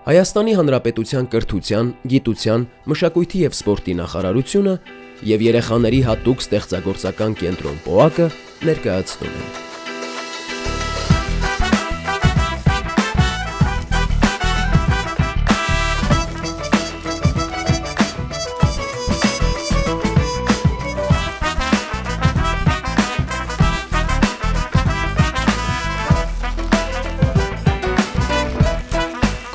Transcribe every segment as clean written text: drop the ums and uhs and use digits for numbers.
Հայաստանի Հանրապետության կրթության, գիտության, մշակույթի և սպորտի նախարարությունը և երեխաների հատուկ ստեղծագործական կենտրոն «Պոակը» ներկայացնում են։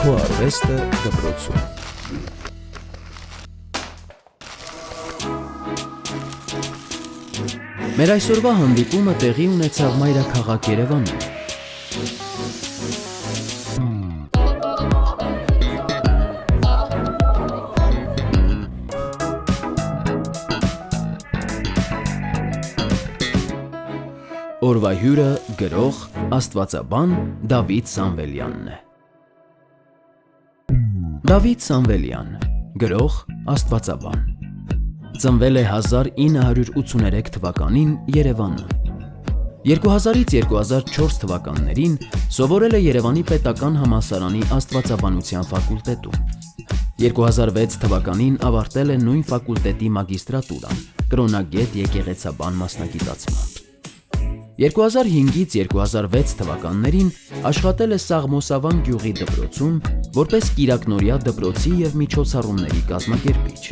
Քո արվեստը դպրոցում։ Մեր այսօրվա հանդիպումը տեղի ունեցավ մայրաքաղաք Երևանում։ Օրվա հյուրը գրող, աստվածաբան Դավիթ Սամվելյանն է։ Դավիթ Սամվելյան, գրող, աստվածաբան։ Ծնվել է 1983 թվականին Երևանում։ 2000-ից 2004 թվականներին սովորել է Երևանի պետական համալսարանի աստվածաբանության ֆակուլտետում։ 2006 թվականին ավարտել է նույն ֆակուլտետի մագիստրատուրան, կրոնագետ եկեղեցաբան մասնագիտացմամբ։ 2005-ից 2006 թվականներին աշխատել է Սաղմոսավան գյուղի դպրոցում որպես կիրակնօրյա դպրոցի և միջոցառումների կազմակերպիչ։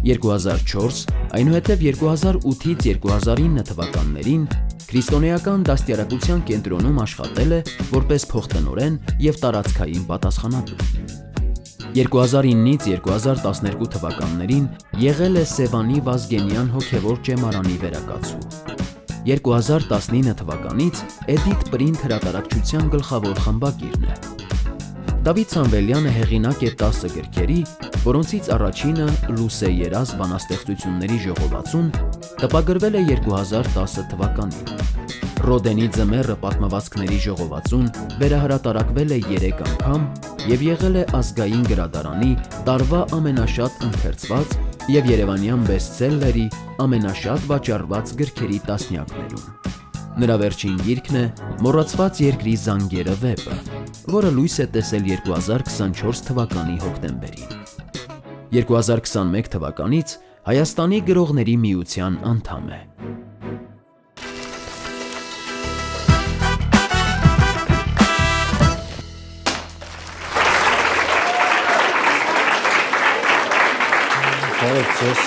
2004, այնուհետև 2008-ից 2009 թվականներին քրիստոնեական դաստիարակության կենտրոնում աշխատել է որպես փոխտնօրեն և տարածքային պատասխանատու։ 2009-ից 2012 թվականներին եղել է Սևանի Վազգենյան հոգևոր ճեմարանի վերակացու։ 2019 թվականից Էդիթ Պրինտ հրատարակչության գլխավոր խմբագիրն է։ Դավիթ Սամվելյանը հեղինակ է 10 գրքերի, որոնցից առաջինը «Լույս է երազ» բանաստեղծությունների ժողովածուն տպագրվել է 2010 թվականին։ «Ռոդենի ձմեռը» պատմվածքների ժողովածուն վերահրատարակվել է 3 անգամ և եղել է Ազգային գրադարանի տարվա ամենաշատ ընթերցված և երևանյան բեսթսելլերի ամենաշատ վաճառված գրքերի տասնյակներում։ Նրա վերջին գիրքն է «Մոռացված երկրի զանգերը» վեպը, որը լույս է տեսել 2024 թվականի հոկտեմբերին։ 2021 թվականից Հայաստանի գրողների միության անդամ է։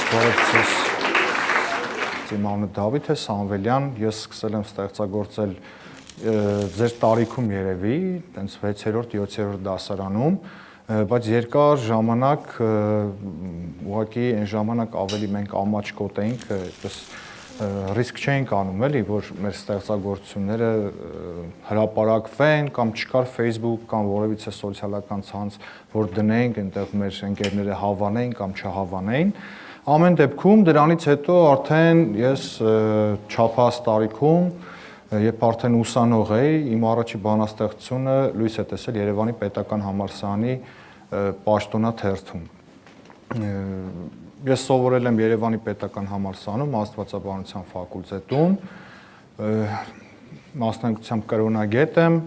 Բարև Իմ անունը Դավիթ է Սամվելյան, ես սկսել եմ ստեղծագործել ձեր տարիքում երևի, տենց 6-7-րդ դասարանում, բայց երկար ժամանակ ուղղակի այն ժամանակ ավելի մենք ամաչկոտ էինք, այդպես ռիսկ չէինք անում էլի, որ մեր ստեղծագործությունները հրապարակվեն կամ չկար Facebook կամ որևիցե սոցիալական ցանց, որ դնենք, այնտեղ մեր ընկերները հավանեին կամ չհավանեին։ Ամեն դեպքում դրանից հետո արդեն ես չափահաս տարիքում, երբ արդեն ուսանող էի, իմ առաջի բանաստեղծությունը լույս է տեսել Երևանի պետական համալսարանի պաշտոնաթերթում։ Ես սովորել եմ Երևանի պետական համալսարանում աստվածաբանության ֆակուլտետում, մասնագիտությամբ կրոնագետ եմ,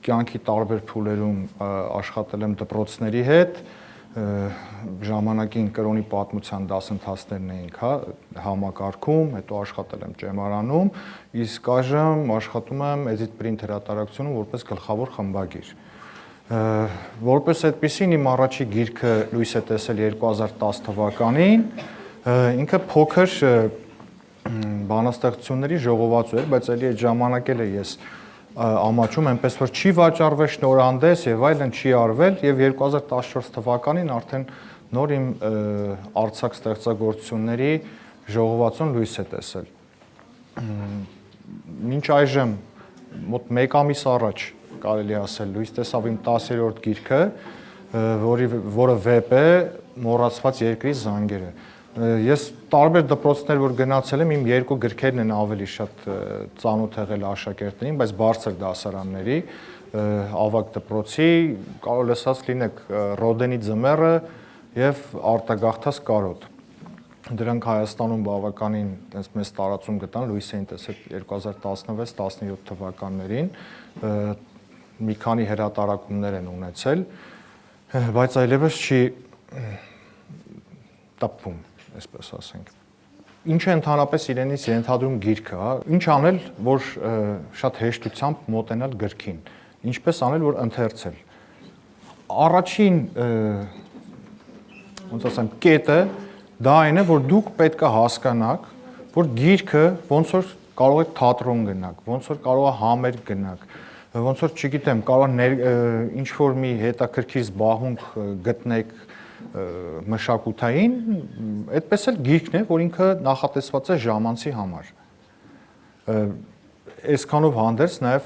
կյանքի տարբեր փուլերում աշխատել եմ դպրոցների հետ, ժամանակին կրոնի պատմության դասընթացներն էինք համակարգում, հետո աշխատել եմ ճեմարանում, իսկ այժմ աշխատում եմ Էդիթ Պրինտ հրատարակությունում որպես գլխավոր խմբագիր։ Որպես այդպիսին իմ առաջի գիրքը լույս է տեսել 2010 թվականին, ինքը փոքր բանաստեղծությունների ժողովածու էր, բայց էլի այդ ժամանակ էլ ես ամաչում, այնպես որ չի վաճառվել շնորհանդես եւ այլն չի արվել եւ 2014 թվականին արդեն նոր իմ արձակ ստեղծագործությունների ժողովածուն լույս է տեսել։ Մինչ այժմ մոտ 1 ամիս առաջ կարելի ասել լույս տեսավ իմ 10-րդ գիրքը, որը վեպ է «Մոռացված երկրի զանգերը»։ Ես տարբեր դպրոցներ որ գնացել եմ, իմ 2 գրքերն են ավելի շատ ծանոթ եղել աշակերտներին, բայց բարձր դասարանների, ավագ դպրոցի, կարող լսած լինեք «Ռոդենի ձմեռը» և «Արտագաղթած կարոտ»։ Դրանք Հայաստանում բավականին մեծ տարածում գտան, լույս էին տեսել 2016-17 թվականներին։ մի քանի հրատարակումներ են ունեցել, բայց այլևս չի տպվում, այսպես ասենք։ Ինչ է ընդհանրապես իրենից ենթադրում գիրքը, հա, ինչ անել, որ շատ հեշտությամբ մոտենալ գրքին, ինչպես անել, որ ընթերցել։ Առաջին ոնց ասեմ, կետը դա այն է, որ դուք պետք է հասկանաք, որ գիրքը ոնց որ կարող եք թատրոն գնաք, ոնց որ կարող է համերգ գնաք, ոնց որ, չգիտեմ, կարող է ինչ որ մի հետաքրքիր զբաղմունք գտնեք մշակութային, այդպես էլ գիրքն է, որ ինքը նախատեսված է ժամանցի համար։ Այսքանով հանդերձ նաև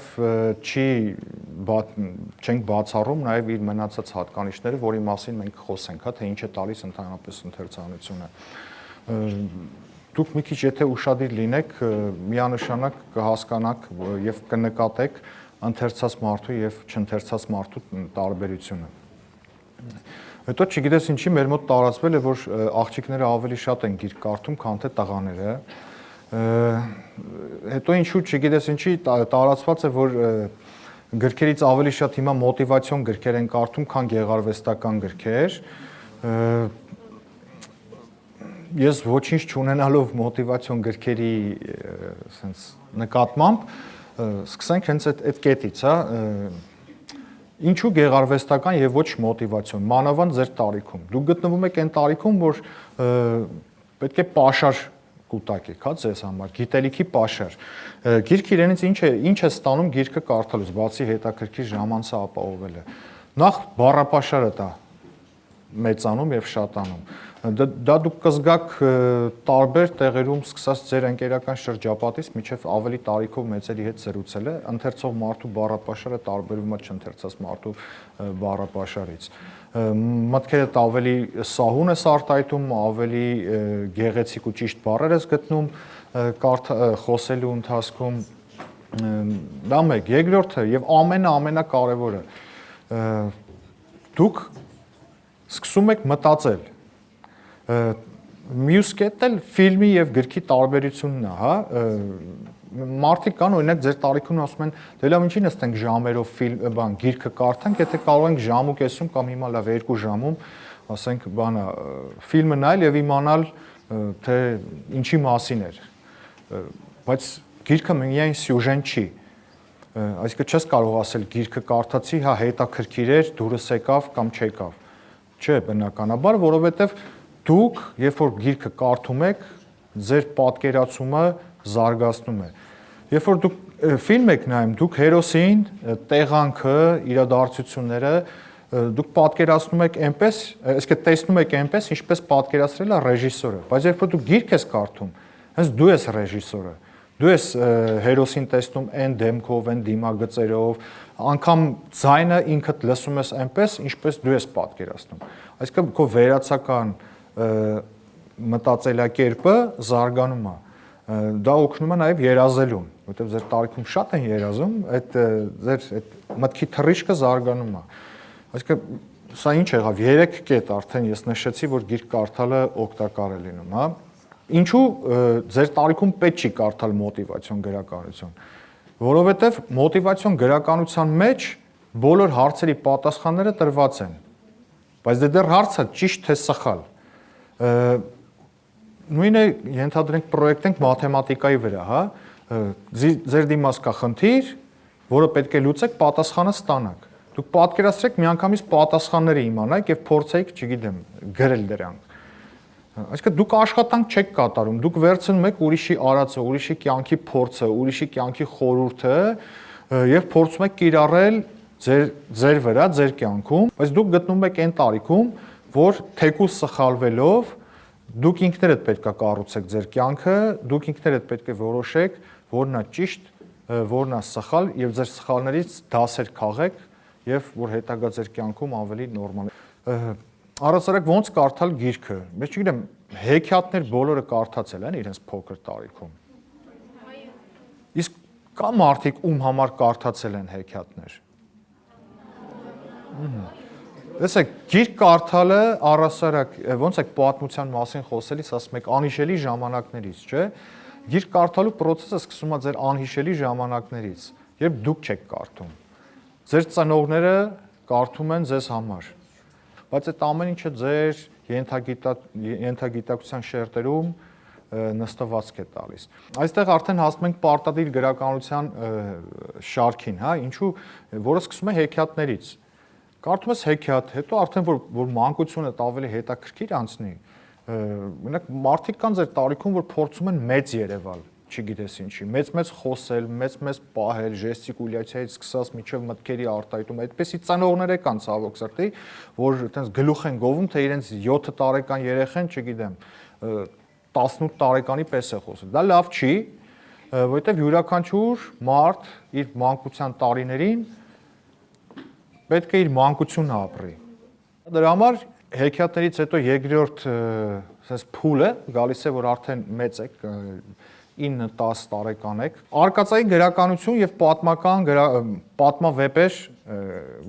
չենք բացառում նաև իր մնացած հատկանիշները, որի մասին մենք խոսենք, հա, թե ինչ է տալիս ընդհանրապես ընթերցանությունը։ Դուք մի քիչ եթե ուշադիր լինեք, միանշանակ կհասկանաք եւ կնկատեք ընթերցած մարդու եւ չընթերցած մարդու տարբերությունը։ Հետո չգիտես ինչի մեր մոտ տարածվել է, որ աղջիկները ավելի շատ են գիրք կարդում, քան թե տղաները։ Հետո ինչու չգիտես ինչի տարածված է, որ գրքերից ավելի շատ հիմա մոտիվացիոն գրքեր են կարդում, քան գեղարվեստական գրքեր։ Ես ոչինչ չունենալով մոտիվացիոն գրքերի sense նկատմամբ, սկսենք հենց այդ կետից, հա, ինչու գեղարվեստական եւ ոչ մոտիվացիոն, մանավանդ ձեր տարիքում։ Դուք գտնվում եք այն տարիքում, որ պետք է պաշար կուտակեք, հա, ձեզ համար, գիտելիքի պաշար։ Գիրքը իրենից ինչ է ստանում գիրքը կարդալուց, բացի հետաքրքիր ժամանցը ապահովելը։ Նախ բառապաշարը դա մեծանում եւ շատանում։ Դա դուք կզգաք տարբեր տեղերում, սկսած ձեր ընկերական շրջապատից, մինչև ավելի տարիքով մեծերի հետ զրուցելը, ընթերցող մարդու բառապաշարը տարբերվում է չընթերցած մարդու բառապաշարից։ Մտքերդ ավելի սահուն ես արտահայտում, ավելի գեղեցիկ ու ճիշտ բառեր ես գտնում խոսելու ընթացքում։ Դա մեկ, երկրորդը եւ ամենակարևորը, դուք սկսում եք մտածել։ Մյուս կետն էլ ֆիլմի եւ գրքի տարբերությունն է, հա։ Մարդիկ կան, օրինակ, ձեր տարիքում ասում են, դե լավ, ինչի՞ նստենք ժամերով գիրքը կարդանք, եթե կարող ենք ժամ ու կեսում կամ հիմա լավ 2 ժամում, ասենք, բանա, ֆիլմը նայել եւ իմանալ, թե ինչի մասին էր։ Բայց գիրքը միայն սյուժեն չի։ Այսինքն չես կարող ասել գիրքը կարդացի, հա, հետաքրքիր էր, դուրս եկավ կամ չեկավ։ Չէ, բնականաբար, որովհետեւ դուք, երբ որ գիրքը կարդում եք, ձեր պատկերացումը զարգացնում է։ Երբ որ դուք ֆիլմ եք նայում, դուք հերոսին, տեղանքը, իրադարձությունները դուք պատկերացնում եք այնպես, այսինքն տեսնում եք այնպես, ինչպես պատկերացրել է ռեժիսորը, բայց երբ որ դուք գիրք ես կարդում, հենց դու ես ռեժիսորը։ Դու ես հերոսին տեսնում այն դեմքով, այն դիմագծերով, անգամ ձայնը ինքդ լսում ես այնպես, ինչպես դու ես պատկերացնում։ Այսինքն քո վերացական մտածելակերպը զարգանում է։ Դա օգնում է նաև երազելուն, որովհետև ձեր տարիքում շատ են երազում, այդ ձեր այդ մտքի թռիչքը զարգանում է։ Այսինքն սա ինչ եղավ, 3 կետ արդեն ես նշեցի, որ գիրք կարդալը օգտակար է լինում, հա։ Ինչու ձեր տարիքում պետք չի կարդալ մոտիվացիոն գրականություն, որովհետև մոտիվացիոն գրականության մեջ բոլոր հարցերի պատասխանները տրված են, բայց դեռ հարցը ճիշտ թե սխալ։ Նույնը ենթադրենք պրոյեկտենք մաթեմատիկայի վրա, հա, ձեր դիմաց կա խնդիր, որը պետք է լուծեք, պատասխանը ստանաք։ Դուք պատկերացրեք միանգամից պատասխանները իմանայիք եւ փորձեիք, չգիտեմ, գրել դրանք։ Այսինքն դուք աշխատանք չեք կատարում, դուք վերցնում եք ուրիշի արածը, ուրիշի կյանքի փորձը, ուրիշի կյանքի խորհուրդը եւ փորձում եք կիրառել ձեր վրա, ձեր կյանքում, բայց դուք գտնվում եք այն տարիքում, որ թեկուզ սխալվելով դուք ինքներդ պետք է կառուցեք ձեր կյանքը, դուք ինքներդ պետք է որոշեք, որն է ճիշտ, որն է սխալ եւ ձեր սխալներից դասեր քաղեք եւ որ հետագա ձեր կյանքում ավելի նորմալ Առասարակ ոնց կարդալ գիրքը։ Ես չգիտեմ, հեքիաթներ բոլորը կարդացել են իրենց փոքր տարիքում։ Իսկ կա մարդիկ, ում համար կարդացել են հեքիաթներ։ Տեսեք, գիրք կարդալը առասարակ, ոնց եք պատմության մասին խոսելիս ասում եք անհիշելի ժամանակներից, չէ՞։ Գիրք կարդալու process-ը սկսում է ձեր անհիշելի ժամանակներից, երբ դուք չեք կարդում։ Ձեր ծնողները կարդում են ձեզ համար։ Բայց այդ ամեն ինչը ձեր ենթագիտակցության շերտերում նստվածք է տալիս։ Այստեղ արդեն հասնում ենք պարտադիր գրականության շարքին, հա, ինչու, որը սկսում է հեքիաթներից։ Կարդում ես հեքիաթ, հետո արդեն որ մանկությունը ավելի հետաքրքիր անցնի, մենակ մարդիկ կան ձեր տարիքում, որ փորձում են մեծ երևալ, չգիտես ինչի, մեծ խոսել, մեծ պահել, ժեստիկուլյացիայից սկսած մինչև մտքերի արտահայտում, այդպեսի ծնողներ կան ցավոք սրտի, որ այտենց գլուխ են գովում, թե իրենց 7 տարեկան երեխան, չգիտեմ, 18 տարեկանի պես է խոսում։ Դա լավ չի, որովհետև յուրաքանչյուր մարդ իր մանկության տարիներին պետք է իր մանկությունը ապրի։ Դրա համար հեքիաթներից հետո երկրորդ ասես փուլը գալիս է, որ արդեն մեծ եք, 9-10 տարեկան եք։ Արկածային գրականություն եւ պատմավեպեր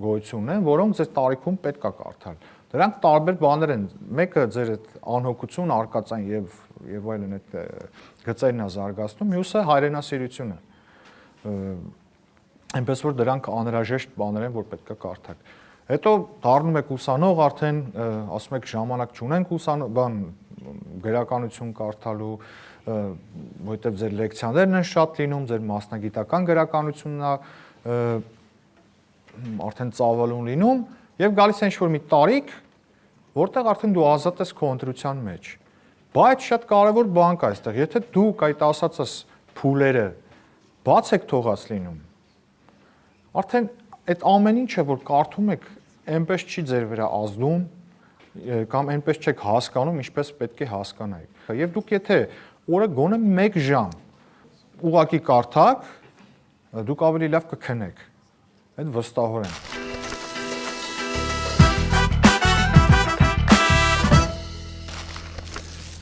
գոյություն են, որոնք ձեր տարիքում պետք է կարդալ։ Դրանք տարբեր բաներ են։ Մեկը ձեր այդ անհոգություն, արկածային եւ այլն այդ գծերն է զարգացնում, մյուսը հայրենասիրությունը։ Այնպես որ դրանք անհրաժեշտ բաներ են, որ պետք է կարդաք։ Հետո դառնում եք ուսանող, արդեն ասում եք ժամանակ չունենք գրականություն կարդալու, որովհետև ձեր լեկցիաներն են շատ լինում, ձեր մասնագիտական գրականությունն է արդեն ծավալուն լինում եւ գալիս է ինչ-որ մի տարիք, որտեղ արդեն դու ազատ ես քո ընտրության մեջ։ Բայց շատ կարևոր բան կա այստեղ, եթե դուք այդ ասածս փուլերը բաց եք թողած լինում, արդեն այդ ամեն ինչը, որ կարդում եք, այնպես չի ձեր վրա ազդում կամ այնպես չեք հասկանում, ինչպես պետք է հասկանայիք։ Եվ դուք եթե օրը գոնե 1 ժամ ուղակի կարդաք, դուք ավելի լավ կքնեք։ Այդ վստահորեն։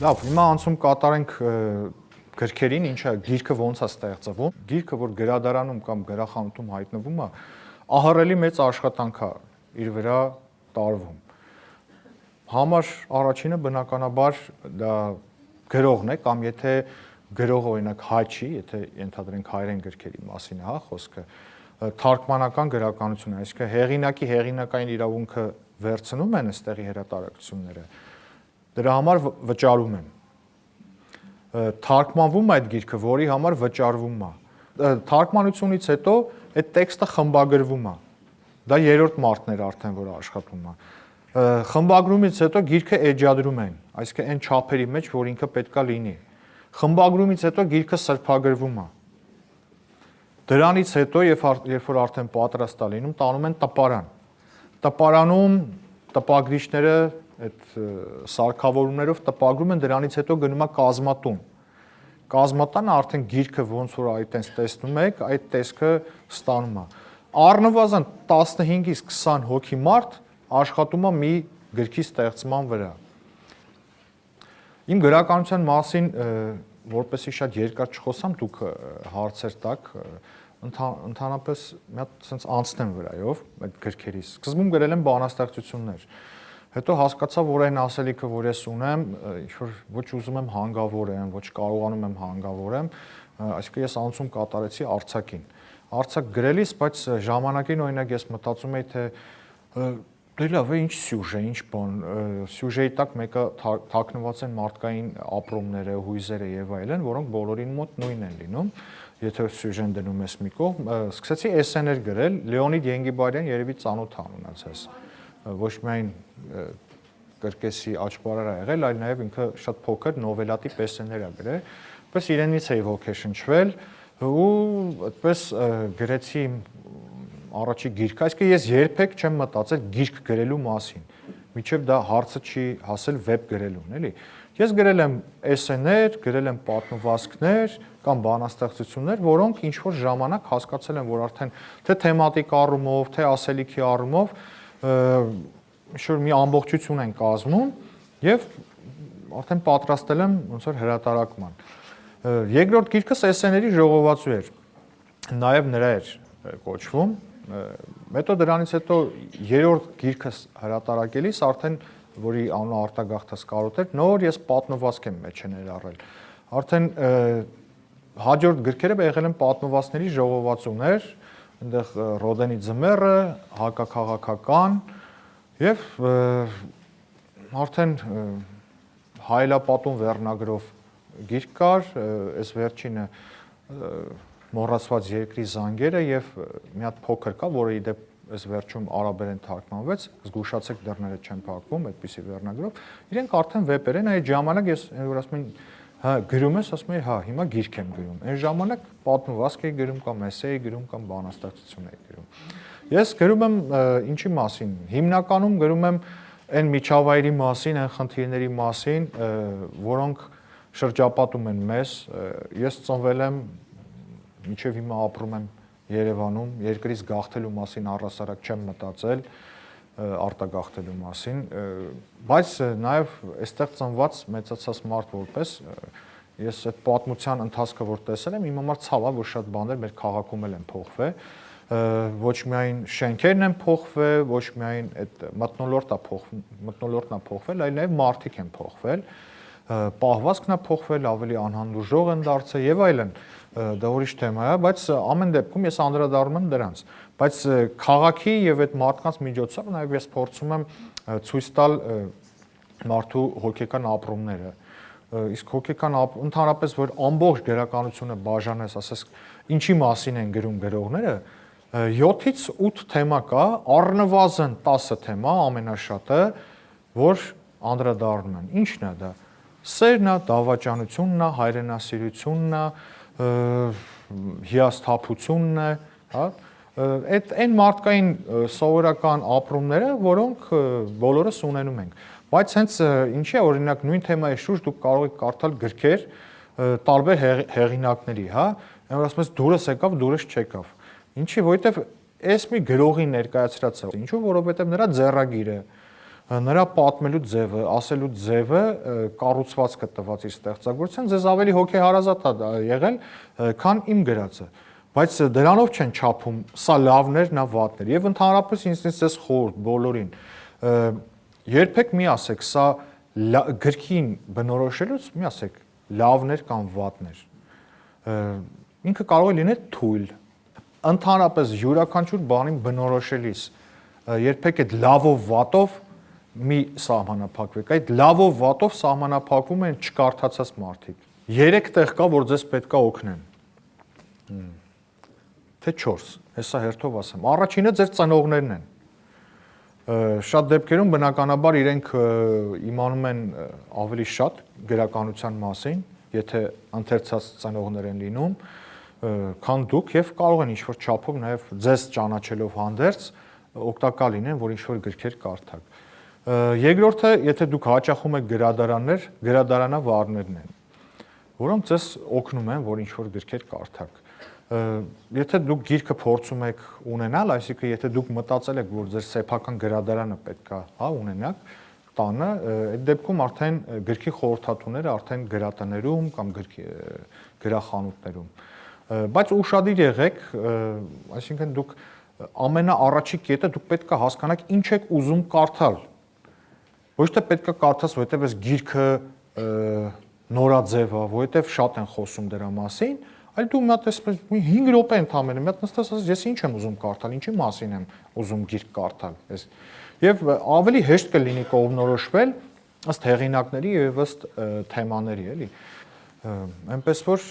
Լավ, հիմա անցում կատարենք գրքերին, ինչա գիրքը ոնց է ստեղծվում։ Գիրքը, որ գրադարանում կամ գրախանութում հայտնվում է, ահռելի մեծ աշխատանք է իր վրա տարվում։ Համար առաջինը բնականաբար դա գրողն է, կամ եթե գրողը օրինակ հայ չի, եթե ենթադրենք հայերեն գրքերի մասին է, հա, խոսքը, թարգմանական գրականություն է, այսինքն հեղինակի հեղինակային իրավունքը վերցնում են այստեղի հրատարակությունները, դրա համար վճարում են։ Թարգմանվում է այդ գիրքը, որի համար վճարվում է։ Թարգմանությունից հետո այդ տեքստը խմբագրվում է։ Դա երրորդ մարտն էր արդեն, որ աշխատում է։ Խմբագրումից հետո գիրքը էջադրում են, այսինքն այն չափերի մեջ, որ ինքը պետքա լինի։ Խմբագրումից հետո գիրքը սրբագրվում է։ Դրանից հետո, երբ որ արդեն պատրաստ է լինում, տանում են տպարան։ Տպարանում տպագրիչները այդ սարքավորումներով տպագրում են, դրանից հետո գնում է կազմատուն։ Կազմատանը արդեն գիրքը ոնց որ այտենց տեսնում եք, այդ տեսքը ստանում է։ Առնվազն 15-ից 20 հոգի մարդ աշխատում է մի գրքի ստեղծման վրա։ Իմ գրականության մասին, որպեսզի շատ երկար չխոսամ, դուք հարցեր տաք, ընդհանրապես մի հատ sense անցնեմ վրայով այդ գրքերից։ Սկզբում գրել եմ բանաստեղծություններ։ Հետո հասկացա, որ այն ասելիքը, որ ես ունեմ, ինչ-որ ոչ ուզում եմ հանգավորեմ, ոչ կարողանում եմ հանգավորեմ, այսինքն ես անցում կատարեցի արձակին։ Արձակ գրելիս, բայց ժամանակին օրինակ ես մտածում էի, թե դե լավ է, ինչ սյուժե, ինչ բան, սյուժեի տակ մեկը թաքնված են մարդկային ապրումները, հույզերը եւ այլն, որոնք բոլորին մոտ նույնն են լինում։ Եթե սյուժեն դնում ես մի կողմ, սկսեցի էսսեներ գրել, Լեոնիդ Ենգիբարյան երևի ծանոթ անունացած։ Ոչ միայն կրկեսի աճբարար է եղել, այլ նաև ինքը շատ փոքր նովելատիպ էսսեներ է գրել, պես իրենից էի ոգեշնչվել ու այդպես գրեցի առաջի գիրքը, այսինքն ես երբեք չեմ մտածել գիրք գրելու մասին, մինչև դա հարցը չի հասել վեբ գրելուն, էլի։ Ես գրել եմ էսսեներ, գրել եմ պատմվածքներ կամ բանաստեղծություններ, որոնք ինչ-որ ժամանակ հասկացել եմ, որ արդեն թե թեմատիկ առումով, թե ասելիքի առումով ինչ-որ մի ամբողջություն են կազմում եւ արդեն պատրաստել եմ ոնց որ հրատարակման։ Երկրորդ գիրքս էսսեների ժողովածու էր, նաեւ նրա էր կոչվում։ Հետո դրանից հետո երրորդ գիրքս հրատարակելիս արդեն որի անունը արտագաղթս կարոտ էր, նոր ես պատմվածք եմ մեջ ներառել։ Արդեն հաջորդ գրքերը եղել են պատմվածքների ժողովածուներ, այնտեղ Ռոդենի ձմեռը, հակաքաղաքական եւ արդեն հայելապատում վերնագրով գիրք կար, այս վերջինը մոռացված երկրի զանգերը եւ մի հատ փոքր կա, որը իդեպ այս վերջում արաբերեն թարգմանվեց, զգուշացեք դռները չեն փակվում, այդպիսի վերնագրով։ Իրենք արդեն վեպեր են, այդ ժամանակ ես որ ասում են, հա, գրում ես, ասում եմ, հա, հիմա գիրք եմ գրում։ Այն ժամանակ պատմվածք էի գրում կամ էսե էի գրում կամ բանաստեղծություն էի գրում։ Ես գրում եմ ինչի մասին։ Հիմնականում գրում եմ այն միջավայրի մասին, այն խնդիրների մասին, որոնք շրջապատում են մեզ։ Ես ծնվել եմ, մինչև հիմա ապրում եմ Երևանում, երկրից գաղթելու մասին առհասարակ չեմ մտածել, արտագաղթելու մասին, բայց նաև այստեղ ծնված մեծացած մարդ որպես ես այդ պատմության ընթացքը որ տեսել եմ, իմ համար ցավ է, որ շատ բաներ մեր քաղաքում են փոխվել, ոչ միայն շենքերն են փոխվել, ոչ միայն այդ մթնոլորտն է փոխվել, այլ նաև մարդիկ են փոխվել, պահվածքն է փոխվել, ավելի անհանդուրժող են դարձել եւ այլն։ Դա ուրիշ թեմա է, բայց ամեն դեպքում ես անդրադառնում եմ դրանց։ Բայց քաղաքի եւ այդ մարդկանց միջոցով նաեւ ես փորձում եմ ցույց տալ մարդու հոգեկան ապրումները։ Իսկ հոգեկան ընդհանրապես որ ամբողջ գրականությունը բաժանես, ասես ինչի մասին են գրում գրողները, 7-ից 8 թեմա կա, առնվազն 10 թեմա, ամենաշատը, որ անդրադառնում են։ Ինչն է դա։ Սերն է, դավաճանությունն է, հայրենասիրությունն է, հիասթափությունն է, հա, այդ այն մարդկային սովորական ապրումները, որոնք բոլորս ունենում ենք։ Բայց հենց ինչի է օրինակ նույն թեմայի շուրջ դուք կարող եք կարդալ գրքեր տարբեր հեղինակների, հա, որ ասում ես դուրս եկավ, դուրս չեկավ։ Ինչի, որովհետև այս մի գրողի ներկայացրած է։ Ինչու, որովհետև նրա ձեռագիրը, նրա պատմելու ձևը, ասելու ձևը, կառուցվածքը տված իր ստեղծագործության ձեզ ավելի հոգեհարազատ է եղել, քան իմ գրածը։ Բայց դրանով չեն չափում սա լավն էր, նա վատն էր։ Եվ ընդհանրապես ինձ ձեզ խորհուրդ բոլորին, երբեք մի ասեք, սա գրքին բնորոշելուց մի ասեք լավն էր կամ վատն էր։ Ինքը կարող է լինել թույլ։ Ընդհանրապես յուրաքանչյուր բանին բնորոշելիս երբեք այդ լավով վատով մի սահմանափակվեք, այդ լավով վատով սահմանափակվում են չկարդացած մարդիկ։ 3 տեղ կա, որ ձեզ պետք է օգնեն։ Թե 4, հեսա հերթով ասեմ։ Առաջինը ձեր ծնողներն են։ Շատ դեպքերում բնականաբար իրենք իմանում են ավելի շատ գրականության մասին, եթե ընթերցած ծնողներ են լինում, քան դուք եւ կարող են ինչ-որ չափով նաեւ ձեզ ճանաչելով հանդերձ օգտակար լինեն, որ ինչ-որ գրքեր կարդաք։ Երկրորդը, եթե դուք հաճախում եք գրադարաններ, գրադարանավարներն են, որոնք ձեզ օգնում են, որ ինչ-որ գրքեր կարդաք։ Եթե դուք գիրքը փորձում եք ունենալ, այսինքն եթե դուք մտածել եք, որ ձեր սեփական գրադարանը պետք է, հա, ունենաք, տանը, այդ դեպքում արդեն գրքի խորհրդատուները արդեն գրատներում կամ գրախանութներում։ Բայց ուշադիր եղեք, այսինքն դուք ամենաառաջի կետը դուք պետք է հասկանաք ինչ եք ուզում կարդալ։ Ոչ թե պետք է կարդաս, որովհետև այս գիրքը նորաձև է, որովհետև շատ են խոսում դրա մասին, այլ դու մի հատ այսպես 5 րոպե ընդամենը մի հատ նստես ասես ես ինչ եմ ուզում կարդալ, ինչի մասին եմ ուզում գիրք կարդալ, այս եւ ավելի հեշտ կլինի կողմնորոշվել ըստ հեղինակների եւ ըստ թեմաների, էլի։ Այնպես որ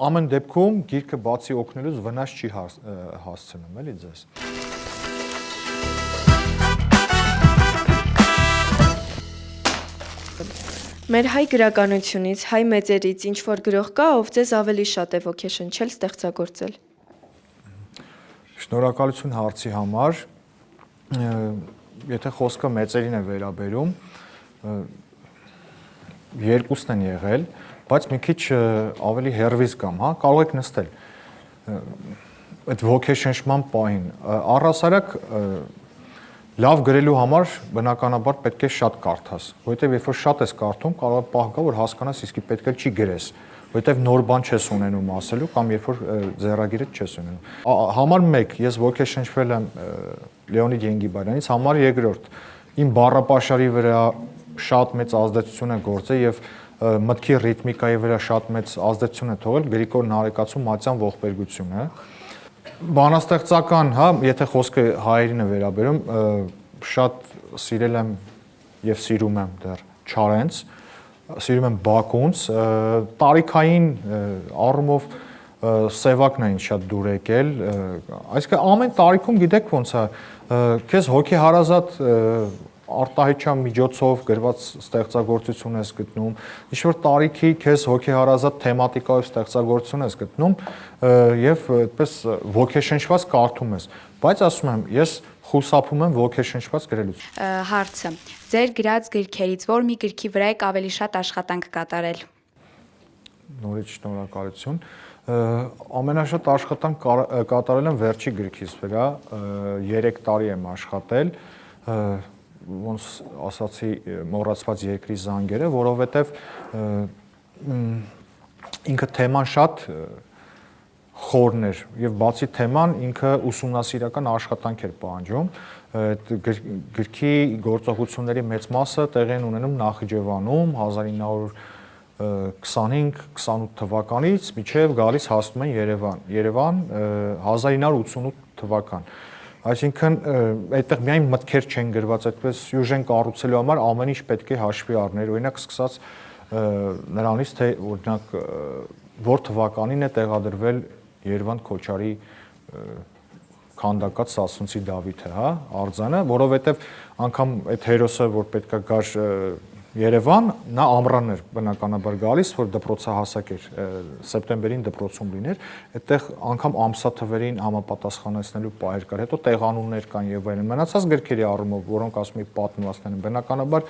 ամեն դեպքում գիրքը բացի օգնելուց վնաս չի հասցնում, էլի ձեզ։ Մեր հայ գրականությունից, հայ մեծերից ինչ որ գրող կա, ով ձեզ ավելի շատ է ոգեշնչել ստեղծագործել։ Շնորհակալություն հարցի համար։ Եթե խոսքը մեծերին է վերաբերում, երկուսն են եղել, բայց մի քիչ ավելի հեռվից կամ, հա, կարող եք նստել այդ ոգեշնչման պահին։ Առհասարակ լավ գրելու համար բնականաբար պետք է շատ կարդաս, որովհետև երբ որ շատ ես կարդում, կարող է պահ գա, որ հասկանաս իսկի պետք է չի գրես, որովհետև նոր բան չես ունենում ասելու կամ երբ որ ձեռագիրը չես ունենում։ Համար 1 ես ոգեշնչվել եմ Լեոնիդ Ենգիբարյանից, համար 2 իմ բառապաշարի վրա շատ մեծ ազդեցություն է գործել եւ մտքի ռիթմիկայի վրա շատ մեծ ազդեցություն է թողել Գրիգոր Նարեկացու Մատյան ողբերգությունը։ Բանաստեղծական, հա, եթե խոսքը հայերին է վերաբերում, շատ սիրել եմ եւ սիրում եմ դեռ Չարենց, սիրում եմ Բակունց, տարիքային առումով Սևակն է ինձ շատ դուր եկել, այսինքն ամեն տարիքում գիտեք ոնց է, քեզ հոգեհարազատ արտահայտչության միջոցով գրված ստեղծագործություն ես գտնում, ինչ-որ տարիքի քեզ հոգեհարազատ թեմատիկայով ստեղծագործություն ես գտնում եւ այդպես ոգեշնչված կարդում ես, բայց ասում եմ, ես խուսափում եմ ոգեշնչված գրելուց։ Հարցը. Ձեր գրած գրքերից որ մի գրքի վրա եք ավելի շատ աշխատանք կատարել։ Նորից շնորհակալություն։ Ամենաշատ աշխատանք կատարել եմ վերջի գրքից վրա, 3 տարի եմ աշխատել, ոնց ասացի մոռացված երկրի զանգերը, որովհետև ինքը թեման շատ խորն էր եւ բացի թեման ինքը ուսումնասիրական աշխատանք էր պահանջում, գրքի գործողությունների մեծ մասը տեղի են ունենում Նախիջևանում 1925-28 թվականից մինչև գալիս հասնում են Երևան 1988 թվական։ Այսինքն այդտեղ միայն մտքեր չեն գրված, այդպես սյուժեն կառուցելու համար ամեն ինչ պետք է հաշվի առնել, օրինակ սկսած նրանից թե օրինակ որ թվականին է տեղադրվել Երևան Քոչարի քանդակած Սասունցի Դավիթը, հա, արձանը, որովհետև անգամ այդ հերոսը որ պետքա գար Երևան, նա ամռան էր բնականաբար գալիս, որ դպրոցահասակ էր, սեպտեմբերին դպրոցում լիներ, այդտեղ անգամ ամսաթվերին համապատասխանեցնելու պահեր կար, հետո տեղանուններ կան եւ այլն։ Մնացած գրքերի առումով, որոնք ասում եմ պատմվածքներ են, բնականաբար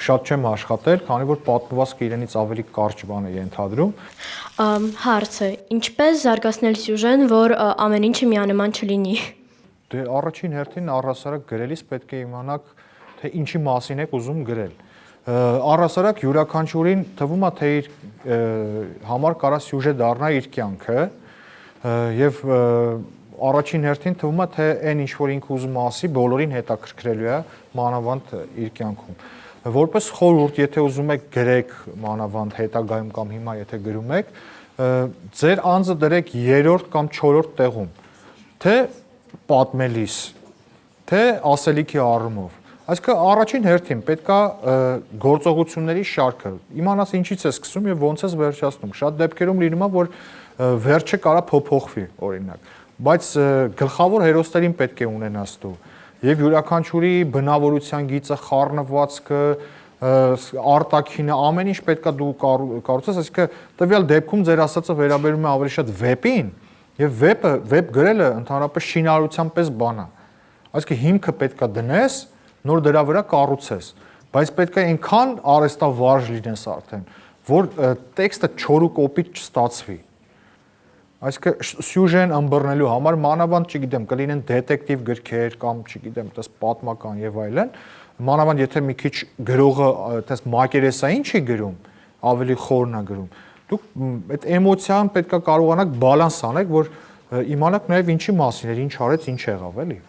շատ չեմ աշխատել, քանի որ պատմվածքը իրենից ավելի կարճ բան է ենթադրում։ Հարցը. ինչպես զարգացնել սյուժեն, որ ամեն ինչը միանման չլինի։ Դե առաջին հերթին առհասարակ գրելիս պետք է իմանաք, թե ինչի մասին եք ուզում գրել։ Առհասարակ յուրաքանչյուրին թվում է թե իր համար կարա սյուժե դառնա իր կյանքը եւ առաջին հերթին թվում է թե այն ինչ որ ինքը ուզում ասի բոլորին հետաքրքրելու է մանավանդ իր կյանքում որպես խորհուրդ եթե ուզում եք գրեք մանավանդ հետագայում կամ հիմա եթե գրում եք ձեր անձը դրեք 3-րդ կամ 4-րդ տեղում թե պատմելիս թե ասելիքի առումով Այսինքն առաջին հերթին պետքա գործողությունների շարքը իմանաս ինչից է սկսում եւ ոնց է վերջացնում։ Շատ դեպքերում լինում է որ վերջը կարա փոփոխվի օրինակ, բայց գլխավոր հերոսներին պետք է ունենաս դու եւ յուրաքանչյուրի բնավորության գիծը, խառնվածքը, արտաքինը ամեն ինչ պետքա դու կառուցես, այսինքն տվյալ դեպքում ձեր ասածը վերաբերում է ավելի շատ վեպին եւ վեպ գրելը ընդհանրապես շինարարության պես բան է։ Այսինքն հիմքը պետքա դնես նոր դրա վրա կառուցես, բայց պետք է այնքան արհեստավարժ լինես արդեն, որ տեքստը չոր ու կոպիտ չստացվի։ Այսինքն սյուժեն ըմբռնելու համար մանավանդ, չգիտեմ, կլինեն դետեկտիվ գրքեր կամ, չգիտեմ, այդպես պատմական եւ այլն, մանավանդ եթե մի քիչ գրողը այդպես մակերեսային չի գրում, ավելի խորն է գրում, դուք այդ էմոցիան պետք է կարողանաք բալանս անեք, որ իմանաք նաեւ ինչի մասին էր, ինչ արեց, ինչ եղավ, էլի։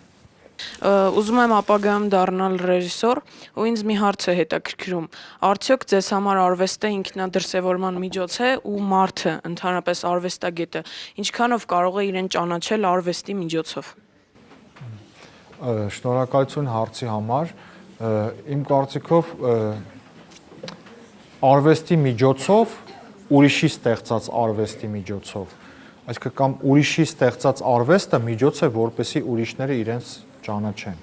Ուզում եմ ապագայում դառնալ ռեժիսոր ու ինձ մի հարց է հետաքրքրում արդյոք ձեզ համար արվեստը ինքնադրսևորման միջոց է ու մարդը ընդհանրապես արվեստագետը ինչքանով կարող է իրեն ճանաչել արվեստի միջոցով Շնորհակալություն հարցի համար իմ կարծիքով արվեստի միջոցով ուրիշի ստեղծած արվեստի միջոցով այսինքն կամ ուրիշի ստեղծած արվեստը միջոց է որպեսզի ուրիշները իրենց ճանաչեն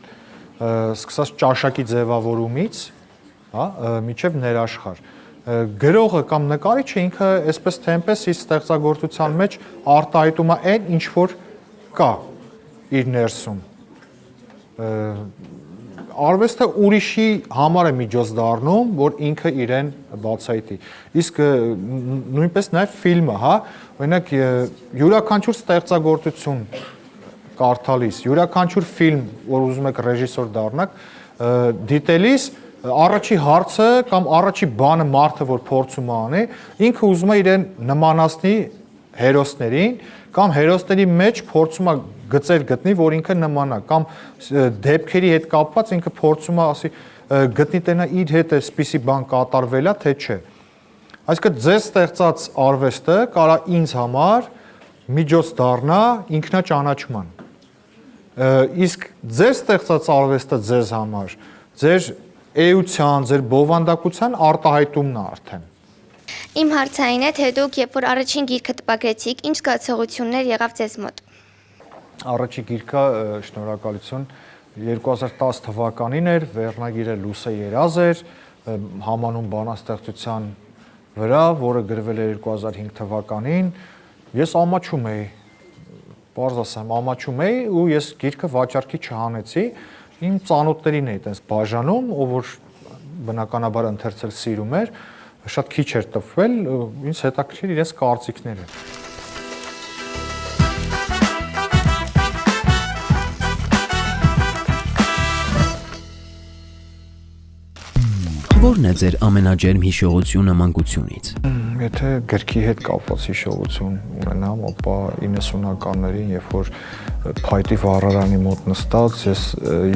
սկսած ճաշակի ձևավորումից հա միջև ներաշխար գրողը կամ նկարիչը ինքը այսպես թե այնպես իր ստեղծագործության մեջ արտահայտում է այն ինչ որ կա իր ներսում արվեստը ուրիշի համար է միջոց դառնում, որ ինքը իրեն բացահայտի։ Իսկ նույնպես նաև ֆիլմը, հա, օրինակ յուրաքանչյուր ստեղծագործություն կարդալիս, յուրաքանչյուր ֆիլմ, որ ուզում եք ռեժիսոր դառնաք, դիտելիս առաջի հարցը կամ առաջի բանը մարդը, որ փորձում է անի, ինքը ուզում է իրեն նմանացնի հերոսներին կամ հերոսների մեջ փորձում է գծեր գտնի, որ ինքը նմանա կամ դեպքերի հետ կապված ինքը փորձում է ասի գտնի տենա իր հետ էսպիսի բան կատարվել է թե չէ։ Այսինքն ձեզ ստեղծած արվեստը կարա ինձ համար միջոց դառնա ինքնաճանաչման։ Իսկ ձեր ստեղծած արվեստը ձեզ համար, ձեր էության, ձեր բովանդակության արտահայտումն է արդեն։ Իմ հարցային է, թե դուք երբ որ առաջին գիրքը տպագրեցիք, ինչ զգացողություններ եղավ ձեզ մոտ։ Առաջի գիրքը շնորհակալություն 2010 թվականին էր, վերնագիրը Լուսե երազ էր, համանուն բանաստեղծության վրա, որը գրվել էր 2005 թվականին։ Ես ամաչում էի, պարզ ասեմ, ամաչում էի ու ես գիրքը վաճառքի չհանեցի, իմ ծանոթներին էի այտենց բաժանում, ով որ բնականաբար ընթերցել սիրում էր, շատ քիչ էր տպվել, ինձ հետաքրքիր իրենց կարծիքները։ Որն է ձեր ամենաջերմ հիշողությունը մանկությունից։ Եթե գրքի հետ կապված հիշողություն ունենամ, ապա 90-ականներին, երբ որ փայտի վառարանի մոտ նստած, ես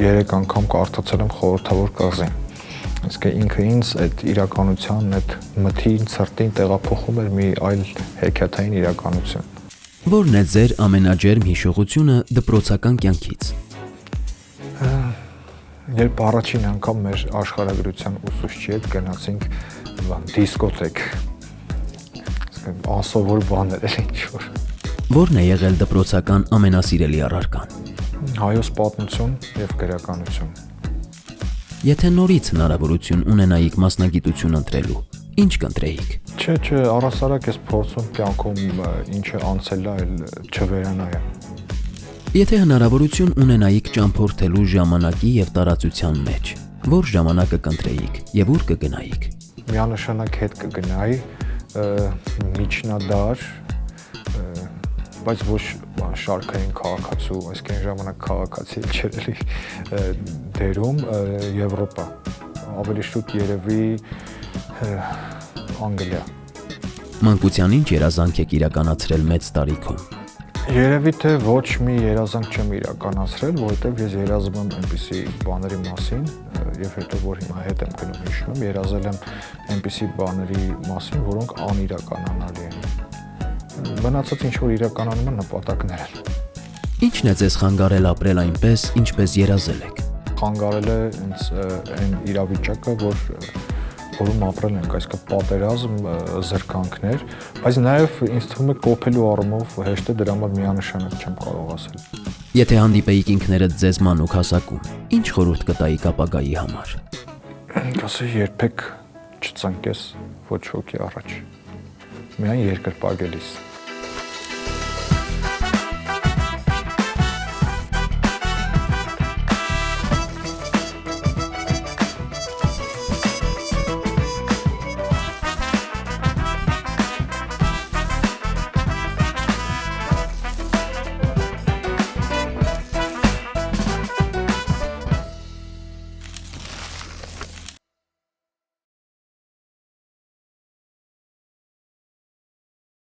3 անգամ կարդացել եմ խորհրդավոր կղզին։ Իսկ ինքը ինձ այդ իրականության, այդ մթին, ցրտին տեղափոխում էր մի այլ հեքիաթային իրականություն։ Որն է ձեր ամենաջերմ հիշողությունը դպրոցական կյանքից։ Երբ առաջին անգամ մեր աշխարհագրության ուսուցչի հետ գնացինք դիսկոթեկ, անսովոր բաներ էր ինչ-որ։ Որն է եղել դպրոցական ամենասիրելի առարկան։ Հայոց պատմություն եւ գրականություն։ Եթե նորից հնարավորություն ունենայիք մասնագիտություն ընտրելու, ինչ կընտրեիք։ Չէ, առասարակ ես փորձում կյանքում ինչը անցել է, չվերանայ։ Եթե հնարավորություն ունենայիք ճամփորդելու ժամանակի եւ տարածության մեջ, որ ժամանակը կընտրեիք եւ ուր կգնայիք։ Միանշանակ հետ կգնայի միջնադար, բայց ոչ շարքային քաղաքացու, այսինքն ժամանակ քաղաքացի չէր էլի դերում Եվրոպա, ավելի շուտ երևի Անգլիա։ Մանկության ինչ երազանք եք իրականացրել մեծ տարիքում։ Երևի թե ոչ մի երազանք չեմ իրականացրել, որովհետև ես երազում եմ այնպիսի բաների մասին եւ հետո որ հիմա հետ եմ գնում հիշում եմ, երազել եմ այնպիսի բաների մասին, որոնք անիրականանալի են։ Մնացած ինչ որ իրականանում են նպատակներ են։ Ինչն է ձեզ խանգարել ապրել այնպես, ինչպես երազել եք։ Խանգարել է ինձ այն իրավիճակը, որում ապրել ենք, այսինքն պատերազմ, զրկանքներ, բայց նաև ինձ թվում է կոփելու առումով հեշտ է դրա համար միանշանակ չեմ կարող ասել։ Եթե հանդիպեիք ինքներդ ձեզ մանուկ հասակում, ինչ խորհուրդ կտայիք ապագայի համար։ Կասեի երբեք չծնկես ոչ ոքի առաջ։ Միայն երկրպագելիս։